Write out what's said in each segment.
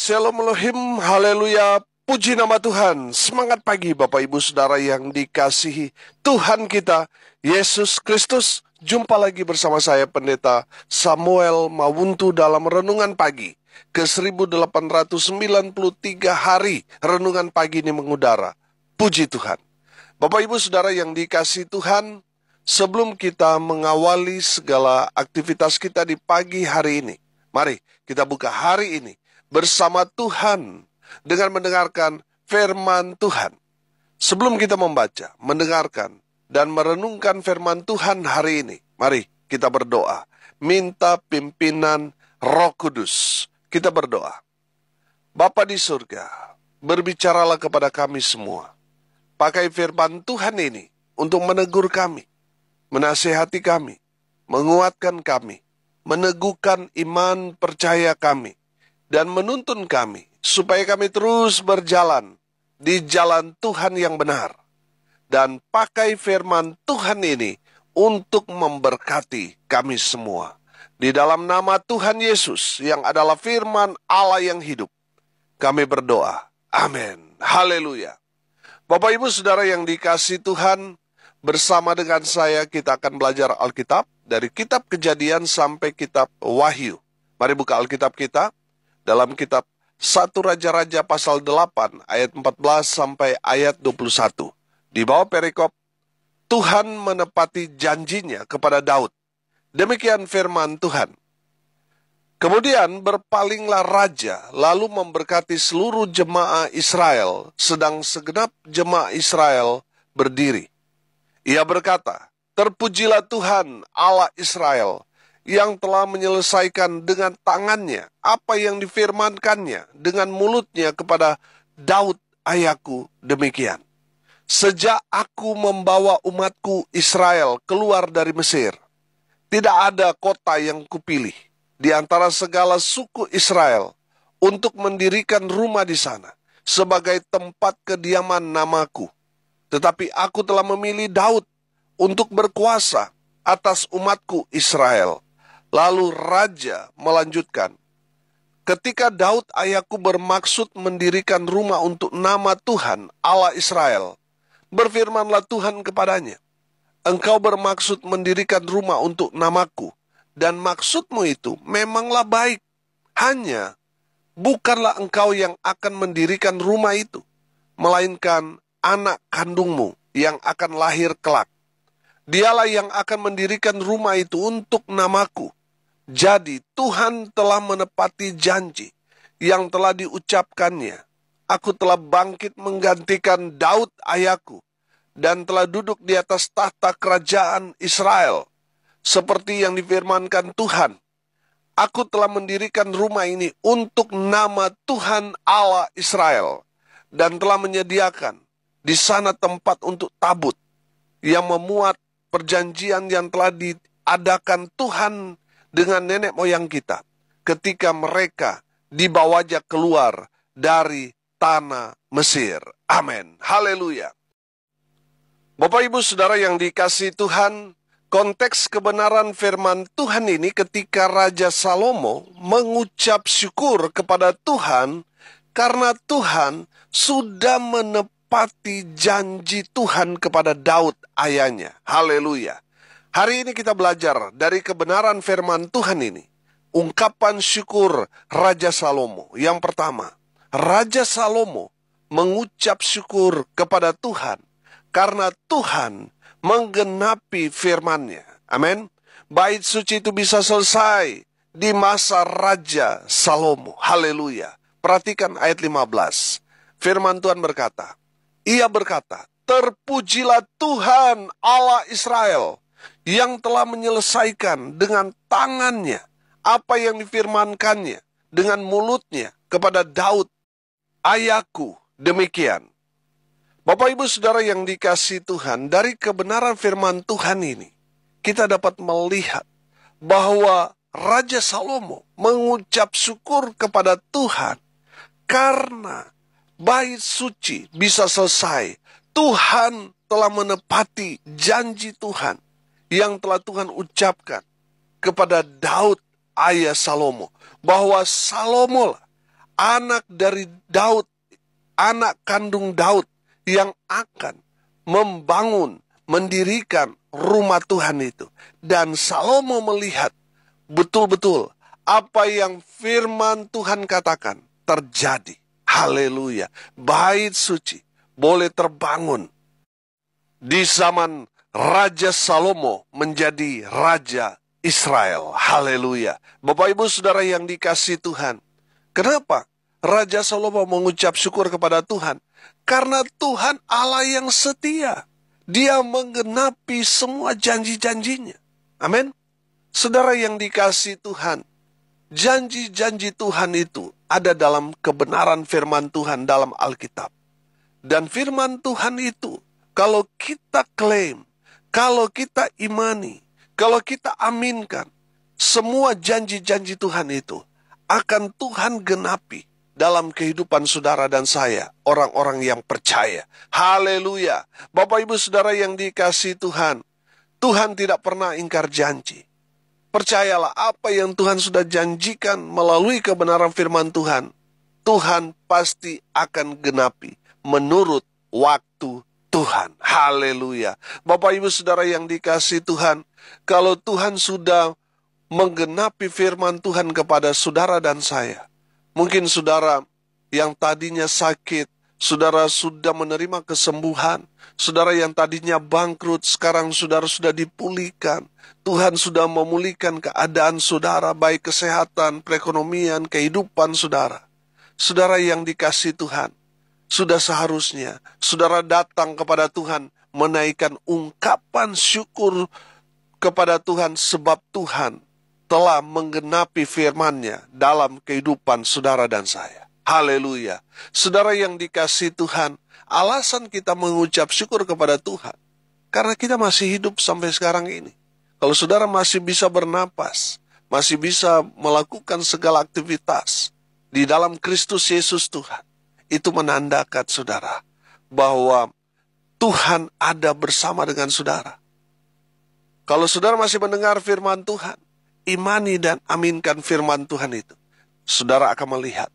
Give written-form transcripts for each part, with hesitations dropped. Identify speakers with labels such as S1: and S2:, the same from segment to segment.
S1: Shalom Elohim, haleluya, puji nama Tuhan. Semangat pagi Bapak Ibu Saudara yang dikasihi Tuhan kita, Yesus Kristus. Jumpa lagi bersama saya Pendeta Samuel Mawuntu dalam Renungan Pagi. Ke 1893 hari Renungan Pagi ini mengudara. Puji Tuhan. Bapak Ibu Saudara yang dikasihi Tuhan, sebelum kita mengawali segala aktivitas kita di pagi hari ini, mari kita buka hari ini bersama Tuhan dengan mendengarkan firman Tuhan. Sebelum kita membaca, mendengarkan, dan merenungkan firman Tuhan hari ini, mari kita berdoa. Minta pimpinan Roh Kudus. Kita berdoa. Bapa di surga, berbicaralah kepada kami semua. Pakai firman Tuhan ini untuk menegur kami, menasihati kami, menguatkan kami, meneguhkan iman percaya kami, dan menuntun kami supaya kami terus berjalan di jalan Tuhan yang benar. Dan pakai firman Tuhan ini untuk memberkati kami semua. Di dalam nama Tuhan Yesus yang adalah firman Allah yang hidup, kami berdoa. Amin. Haleluya. Bapak Ibu Saudara yang dikasihi Tuhan, bersama dengan saya kita akan belajar Alkitab dari kitab Kejadian sampai kitab Wahyu. Mari buka Alkitab kita dalam kitab 1 Raja-Raja pasal 8 ayat 14 sampai ayat 21. Di bawah perikop, Tuhan menepati janjinya kepada Daud. Demikian firman Tuhan. Kemudian berpalinglah raja, lalu memberkati seluruh jemaah Israel, sedang segenap jemaah Israel berdiri. Ia berkata, "Terpujilah Tuhan Allah Israel, yang telah menyelesaikan dengan tangannya apa yang difirmankannya dengan mulutnya kepada Daud ayahku demikian. Sejak aku membawa umatku Israel keluar dari Mesir, tidak ada kota yang kupilih di antara segala suku Israel untuk mendirikan rumah di sana sebagai tempat kediaman namaku. Tetapi aku telah memilih Daud untuk berkuasa atas umatku Israel." Lalu raja melanjutkan, "Ketika Daud ayahku bermaksud mendirikan rumah untuk nama Tuhan Allah Israel, berfirmanlah Tuhan kepadanya, 'Engkau bermaksud mendirikan rumah untuk namaku, dan maksudmu itu memanglah baik. Hanya bukanlah engkau yang akan mendirikan rumah itu, melainkan anak kandungmu yang akan lahir kelak. Dialah yang akan mendirikan rumah itu untuk namaku.' Jadi Tuhan telah menepati janji yang telah diucapkannya. Aku telah bangkit menggantikan Daud ayahku dan telah duduk di atas tahta kerajaan Israel. Seperti yang difirmankan Tuhan, aku telah mendirikan rumah ini untuk nama Tuhan Allah Israel dan telah menyediakan di sana tempat untuk tabut yang memuat perjanjian yang telah diadakan Tuhan dengan nenek moyang kita ketika mereka dibawanya keluar dari tanah Mesir. Amin. Haleluya. Bapak Ibu Saudara yang dikasihi Tuhan, konteks kebenaran firman Tuhan ini ketika Raja Salomo mengucap syukur kepada Tuhan karena Tuhan sudah menepati janji Tuhan kepada Daud ayahnya. Haleluya. Hari ini kita belajar dari kebenaran firman Tuhan ini. Ungkapan syukur Raja Salomo. Yang pertama, Raja Salomo mengucap syukur kepada Tuhan karena Tuhan menggenapi firman-Nya. Amin. Bait suci itu bisa selesai di masa Raja Salomo. Haleluya. Perhatikan ayat 15. Firman Tuhan berkata, ia berkata, "Terpujilah Tuhan Allah Israel, yang telah menyelesaikan dengan tangannya apa yang difirmankannya dengan mulutnya kepada Daud ayahku demikian." Bapak Ibu Saudara yang dikasihi Tuhan, dari kebenaran firman Tuhan ini kita dapat melihat bahwa Raja Salomo mengucap syukur kepada Tuhan karena bait suci bisa selesai. Tuhan telah menepati janji Tuhan yang telah Tuhan ucapkan kepada Daud ayah Salomo, bahwa Salomo anak dari Daud, anak kandung Daud yang akan membangun, mendirikan rumah Tuhan itu. Dan Salomo melihat betul-betul apa yang firman Tuhan katakan terjadi. Haleluya. Bait suci boleh terbangun di zaman Raja Salomo menjadi Raja Israel. Haleluya. Bapak Ibu Saudara yang dikasihi Tuhan, kenapa Raja Salomo mengucap syukur kepada Tuhan? Karena Tuhan Allah yang setia. Dia menggenapi semua janji-janjinya. Amin. Saudara yang dikasihi Tuhan, janji-janji Tuhan itu ada dalam kebenaran firman Tuhan dalam Alkitab. Dan firman Tuhan itu, kalau kita klaim, kalau kita imani, kalau kita aminkan, semua janji-janji Tuhan itu akan Tuhan genapi dalam kehidupan saudara dan saya, orang-orang yang percaya. Haleluya. Bapak Ibu Saudara yang dikasihi Tuhan, Tuhan tidak pernah ingkar janji. Percayalah apa yang Tuhan sudah janjikan melalui kebenaran firman Tuhan, Tuhan pasti akan genapi menurut waktu Tuhan. Haleluya. Bapak Ibu Saudara yang dikasihi Tuhan, kalau Tuhan sudah menggenapi firman Tuhan kepada saudara dan saya, mungkin saudara yang tadinya sakit, saudara sudah menerima kesembuhan. Saudara yang tadinya bangkrut, sekarang saudara sudah dipulihkan. Tuhan sudah memulihkan keadaan saudara, baik kesehatan, perekonomian, kehidupan saudara. Saudara yang dikasihi Tuhan, sudah seharusnya saudara datang kepada Tuhan, menaikkan ungkapan syukur kepada Tuhan, sebab Tuhan telah menggenapi firman-Nya dalam kehidupan saudara dan saya. Haleluya. Saudara yang dikasihi Tuhan, alasan kita mengucap syukur kepada Tuhan, karena kita masih hidup sampai sekarang ini. Kalau saudara masih bisa bernapas, masih bisa melakukan segala aktivitas di dalam Kristus Yesus Tuhan, itu menandakan saudara bahwa Tuhan ada bersama dengan saudara. Kalau saudara masih mendengar firman Tuhan, imani dan aminkan firman Tuhan itu, saudara akan melihat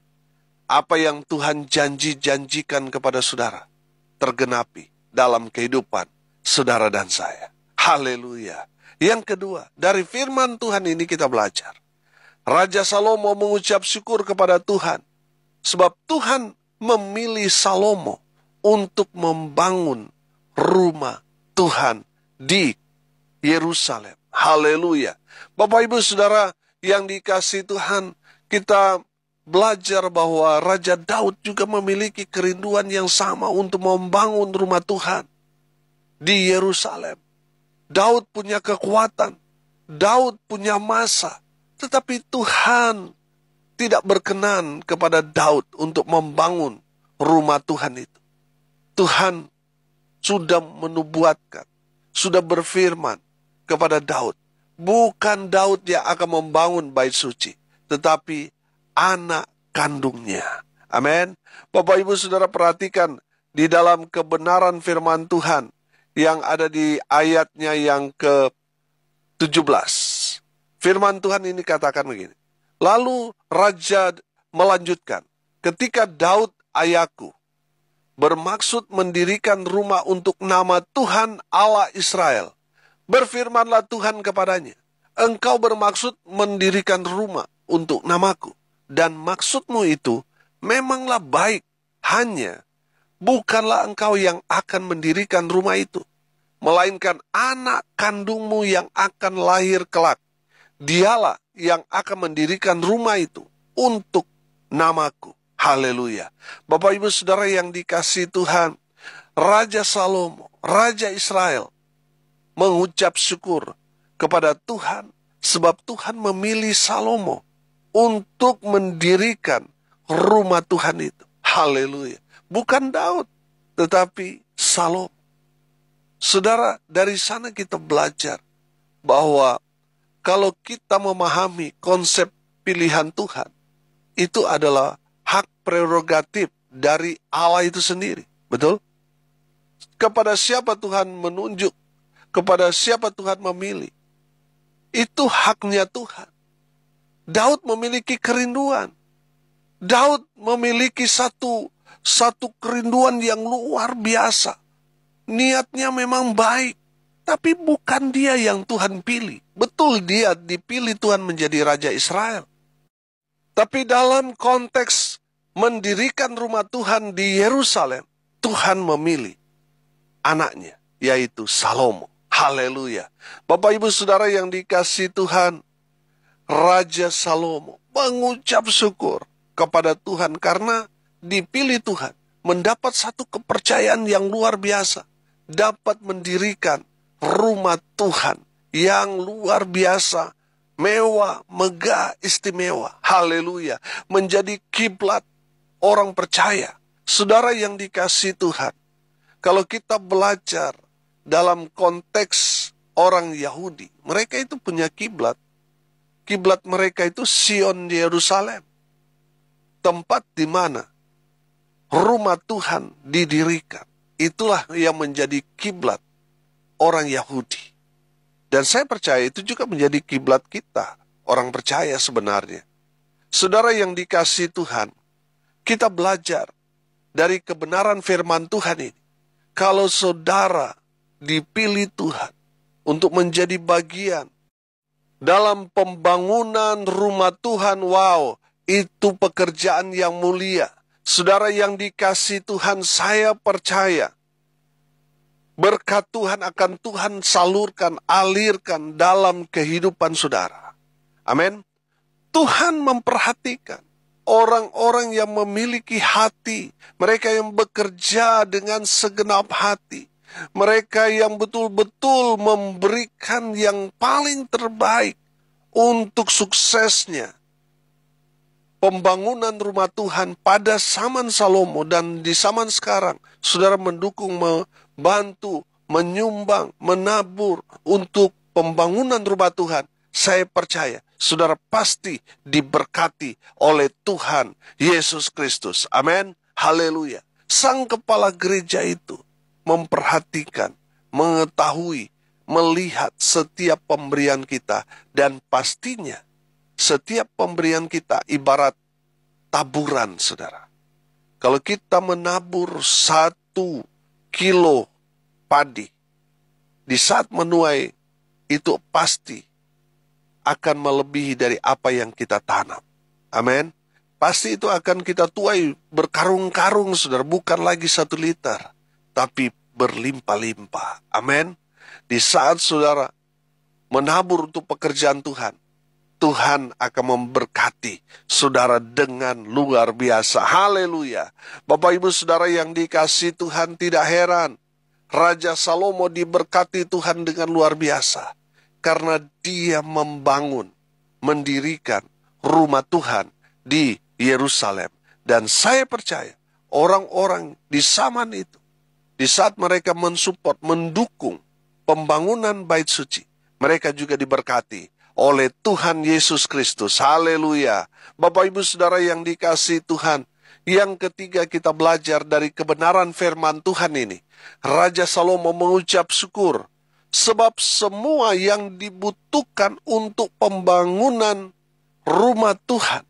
S1: apa yang Tuhan janjikan kepada saudara tergenapi dalam kehidupan saudara dan saya. Haleluya. Yang kedua, dari firman Tuhan ini kita belajar, Raja Salomo mengucap syukur kepada Tuhan, sebab Tuhan memilih Salomo untuk membangun rumah Tuhan di Yerusalem. Haleluya. Bapak Ibu Saudara yang dikasihi Tuhan, kita belajar bahwa Raja Daud juga memiliki kerinduan yang sama untuk membangun rumah Tuhan di Yerusalem. Daud punya kekuatan, Daud punya masa, tetapi Tuhan tidak berkenan kepada Daud untuk membangun rumah Tuhan itu. Tuhan sudah menubuatkan, sudah berfirman kepada Daud, bukan Daud yang akan membangun bait suci, tetapi anak kandungnya. Amin. Bapak Ibu Saudara perhatikan di dalam kebenaran firman Tuhan yang ada di ayatnya yang ke-17. Firman Tuhan ini katakan begini. Lalu Raja melanjutkan, ketika Daud ayahku bermaksud mendirikan rumah untuk nama Tuhan Allah Israel, berfirmanlah Tuhan kepadanya, engkau bermaksud mendirikan rumah untuk namaku, dan maksudmu itu memanglah baik, hanya bukanlah engkau yang akan mendirikan rumah itu, melainkan anak kandungmu yang akan lahir kelak. Dialah yang akan mendirikan rumah itu untuk namaku. Haleluya. Bapak Ibu Saudara yang dikasihi Tuhan, Raja Salomo, Raja Israel, mengucap syukur kepada Tuhan, sebab Tuhan memilih Salomo untuk mendirikan rumah Tuhan itu. Haleluya. Bukan Daud, tetapi Salomo. Saudara, dari sana kita belajar bahwa kalau kita memahami konsep pilihan Tuhan, itu adalah hak prerogatif dari Allah itu sendiri. Betul? Kepada siapa Tuhan menunjuk, kepada siapa Tuhan memilih, itu haknya Tuhan. Daud memiliki kerinduan. Daud memiliki satu kerinduan yang luar biasa. Niatnya memang baik, tapi bukan dia yang Tuhan pilih. Betul dia dipilih Tuhan menjadi Raja Israel. Tapi dalam konteks mendirikan rumah Tuhan di Yerusalem, Tuhan memilih anaknya, yaitu Salomo. Haleluya. Bapak Ibu Saudara yang dikasihi Tuhan, Raja Salomo mengucap syukur kepada Tuhan karena dipilih Tuhan, mendapat satu kepercayaan yang luar biasa, dapat mendirikan rumah Tuhan yang luar biasa, mewah, megah, istimewa. Haleluya. Menjadi kiblat orang percaya. Saudara yang dikasihi Tuhan, kalau kita belajar dalam konteks orang Yahudi, mereka itu punya kiblat. Kiblat mereka itu Sion di Yerusalem. Tempat di mana rumah Tuhan didirikan. Itulah yang menjadi kiblat orang Yahudi. Dan saya percaya itu juga menjadi kiblat kita, orang percaya sebenarnya. Saudara yang dikasihi Tuhan, kita belajar dari kebenaran firman Tuhan ini. Kalau saudara dipilih Tuhan untuk menjadi bagian dalam pembangunan rumah Tuhan, wow, itu pekerjaan yang mulia. Saudara yang dikasihi Tuhan, saya percaya berkat Tuhan akan Tuhan salurkan, alirkan dalam kehidupan saudara. Amin. Tuhan memperhatikan orang-orang yang memiliki hati, mereka yang bekerja dengan segenap hati, mereka yang betul-betul memberikan yang paling terbaik untuk suksesnya pembangunan rumah Tuhan pada zaman Salomo dan di zaman sekarang. Saudara mendukung, membantu, menyumbang, menabur untuk pembangunan rumah Tuhan. Saya percaya saudara pasti diberkati oleh Tuhan Yesus Kristus. Amin. Haleluya. Sang kepala gereja itu memperhatikan, mengetahui, melihat setiap pemberian kita, dan pastinya setiap pemberian kita ibarat taburan, saudara. Kalau kita menabur 1 kilo padi, di saat menuai itu pasti akan melebihi dari apa yang kita tanam. Amin. Pasti itu akan kita tuai berkarung-karung, saudara. Bukan lagi 1 liter, tapi berlimpah-limpah. Amin. Di saat saudara menabur untuk pekerjaan Tuhan, Tuhan akan memberkati saudara dengan luar biasa. Haleluya. Bapak Ibu Saudara yang dikasihi Tuhan, tidak heran Raja Salomo diberkati Tuhan dengan luar biasa. Karena dia membangun, mendirikan rumah Tuhan di Yerusalem. Dan saya percaya orang-orang di zaman itu, di saat mereka mensupport, mendukung pembangunan bait suci, mereka juga diberkati oleh Tuhan Yesus Kristus. Haleluya. Bapak Ibu Saudara yang dikasihi Tuhan, yang ketiga kita belajar dari kebenaran firman Tuhan ini. Raja Salomo mengucap syukur, sebab semua yang dibutuhkan untuk pembangunan rumah Tuhan,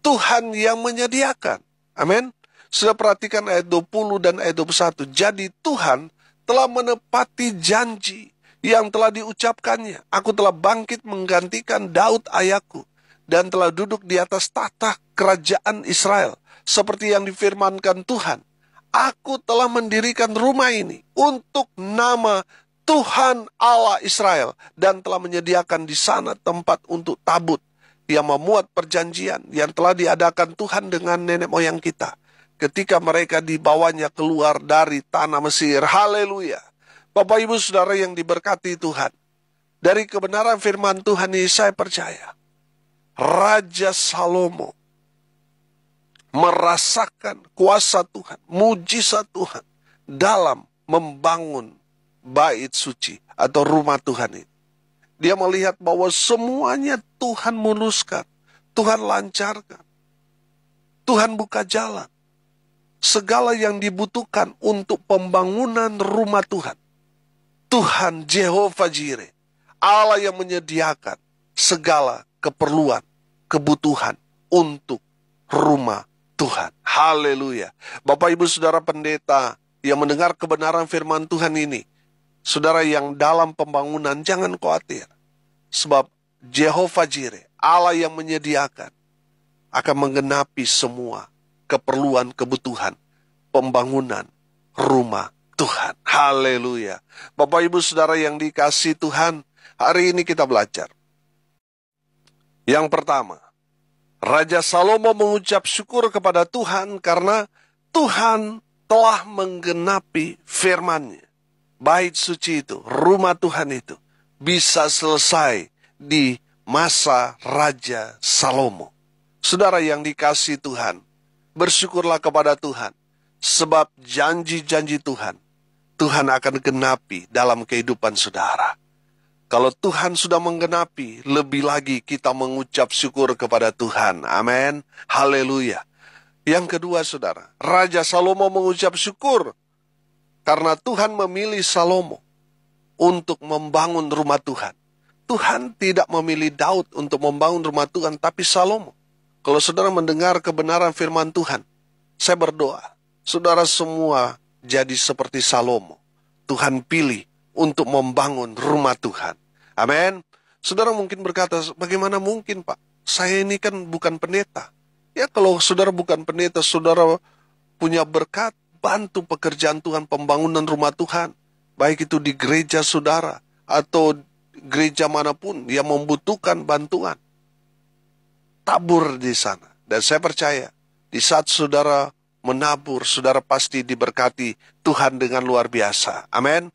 S1: Tuhan yang menyediakan. Amin. Sudah perhatikan ayat 20 dan ayat 21. Jadi Tuhan telah menepati janji yang telah diucapkannya. Aku telah bangkit menggantikan Daud ayahku, dan telah duduk di atas tahta kerajaan Israel, seperti yang difirmankan Tuhan. Aku telah mendirikan rumah ini untuk nama Tuhan Allah Israel, dan telah menyediakan di sana tempat untuk tabut yang memuat perjanjian yang telah diadakan Tuhan dengan nenek moyang kita, ketika mereka dibawanya keluar dari tanah Mesir. Haleluya. Bapak Ibu Saudara yang diberkati Tuhan, dari kebenaran firman Tuhan ini saya percaya Raja Salomo merasakan kuasa Tuhan, mujizat Tuhan dalam membangun bait suci atau rumah Tuhan ini. Dia melihat bahwa semuanya Tuhan muluskan, Tuhan lancarkan, Tuhan buka jalan. Segala yang dibutuhkan untuk pembangunan rumah Tuhan, Tuhan Jehovah Jireh, Allah yang menyediakan segala keperluan, kebutuhan untuk rumah Tuhan. Haleluya. Bapak Ibu Saudara pendeta yang mendengar kebenaran firman Tuhan ini, saudara yang dalam pembangunan, jangan khawatir. Sebab Jehovah Jireh, Allah yang menyediakan, akan menggenapi semua keperluan kebutuhan pembangunan rumah Tuhan. Haleluya. Bapak Ibu Saudara yang dikasihi Tuhan, hari ini kita belajar. Yang pertama, Raja Salomo mengucap syukur kepada Tuhan karena Tuhan telah menggenapi firman-Nya. Bait suci itu, rumah Tuhan itu, bisa selesai di masa Raja Salomo. Saudara yang dikasihi Tuhan, bersyukurlah kepada Tuhan, sebab janji-janji Tuhan, Tuhan akan genapi dalam kehidupan saudara. Kalau Tuhan sudah menggenapi, lebih lagi kita mengucap syukur kepada Tuhan. Amin. Haleluya. Yang kedua saudara, Raja Salomo mengucap syukur karena Tuhan memilih Salomo untuk membangun rumah Tuhan. Tuhan tidak memilih Daud untuk membangun rumah Tuhan, tapi Salomo. Kalau saudara mendengar kebenaran firman Tuhan, saya berdoa, saudara semua jadi seperti Salomo. Tuhan pilih untuk membangun rumah Tuhan. Amin. Saudara mungkin berkata, bagaimana mungkin Pak? Saya ini kan bukan pendeta. Ya kalau saudara bukan pendeta, saudara punya berkat, bantu pekerjaan Tuhan, pembangunan rumah Tuhan. Baik itu di gereja saudara, atau gereja manapun yang membutuhkan bantuan. Tabur di sana. Dan saya percaya, di saat saudara menabur, saudara pasti diberkati Tuhan dengan luar biasa. Amin.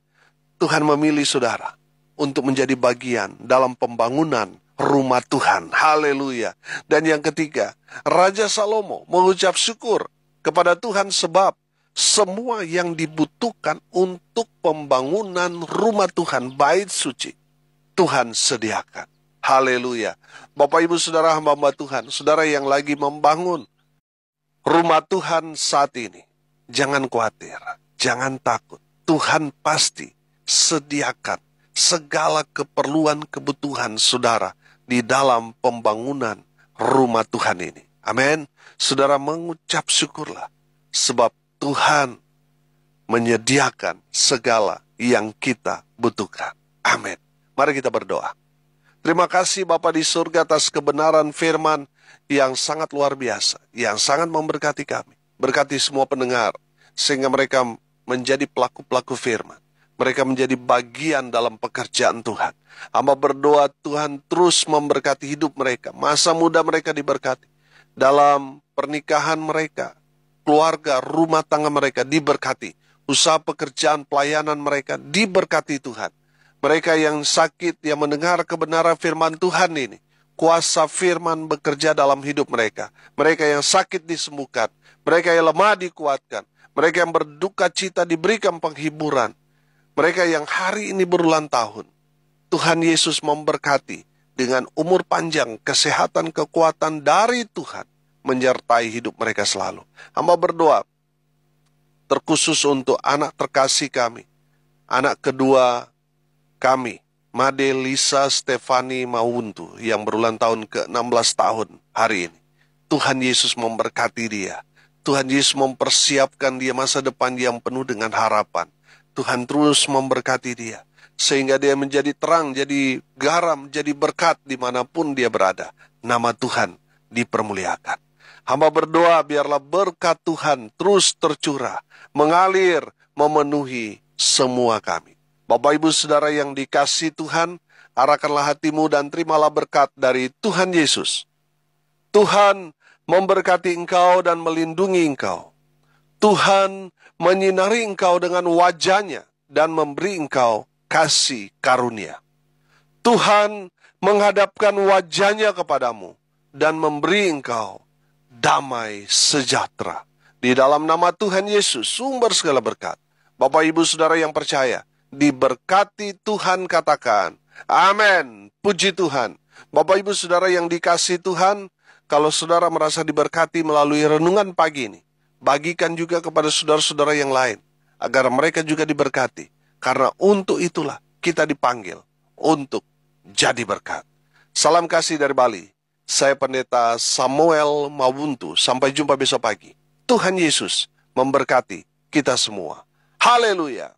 S1: Tuhan memilih saudara untuk menjadi bagian dalam pembangunan rumah Tuhan. Haleluya. Dan yang ketiga, Raja Salomo mengucap syukur kepada Tuhan sebab semua yang dibutuhkan untuk pembangunan rumah Tuhan, bait suci, Tuhan sediakan. Haleluya. Bapak Ibu Saudara hamba-hamba Tuhan, saudara yang lagi membangun rumah Tuhan saat ini, jangan khawatir, jangan takut. Tuhan pasti sediakan segala keperluan kebutuhan saudara di dalam pembangunan rumah Tuhan ini. Amin. Saudara mengucap syukurlah sebab Tuhan menyediakan segala yang kita butuhkan. Amin. Mari kita berdoa. Terima kasih Bapa di surga atas kebenaran firman yang sangat luar biasa, yang sangat memberkati kami. Berkati semua pendengar, sehingga mereka menjadi pelaku-pelaku firman. Mereka menjadi bagian dalam pekerjaan Tuhan. Hamba berdoa Tuhan terus memberkati hidup mereka. Masa muda mereka diberkati. Dalam pernikahan mereka, keluarga, rumah tangga mereka diberkati. Usaha pekerjaan, pelayanan mereka diberkati Tuhan. Mereka yang sakit, yang mendengar kebenaran firman Tuhan ini, kuasa firman bekerja dalam hidup mereka. Mereka yang sakit disembuhkan. Mereka yang lemah dikuatkan. Mereka yang berduka cita diberikan penghiburan. Mereka yang hari ini berulang tahun, Tuhan Yesus memberkati dengan umur panjang, kesehatan, kekuatan dari Tuhan menyertai hidup mereka selalu. Hamba berdoa terkhusus untuk anak terkasih kami, anak kedua kami, Made Lisa Stefani Mawuntu, yang berulang tahun ke-16 tahun hari ini. Tuhan Yesus memberkati dia. Tuhan Yesus mempersiapkan dia masa depan yang penuh dengan harapan. Tuhan terus memberkati dia, sehingga dia menjadi terang, jadi garam, jadi berkat dimanapun dia berada. Nama Tuhan dipermuliakan. Hamba berdoa biarlah berkat Tuhan terus tercurah, mengalir, memenuhi semua kami. Bapak Ibu Saudara yang dikasihi Tuhan, arahkanlah hatimu dan terimalah berkat dari Tuhan Yesus. Tuhan memberkati engkau dan melindungi engkau. Tuhan menyinari engkau dengan wajah-Nya dan memberi engkau kasih karunia. Tuhan menghadapkan wajah-Nya kepadamu dan memberi engkau damai sejahtera. Di dalam nama Tuhan Yesus, sumber segala berkat. Bapak Ibu Saudara yang percaya, diberkati Tuhan, katakan amin. Puji Tuhan. Bapak Ibu Saudara yang dikasihi Tuhan, kalau saudara merasa diberkati melalui renungan pagi ini, bagikan juga kepada saudara-saudara yang lain, agar mereka juga diberkati. Karena untuk itulah kita dipanggil untuk jadi berkat. Salam kasih dari Bali. Saya Pendeta Samuel Mawuntu. Sampai jumpa besok pagi. Tuhan Yesus memberkati kita semua. Haleluya.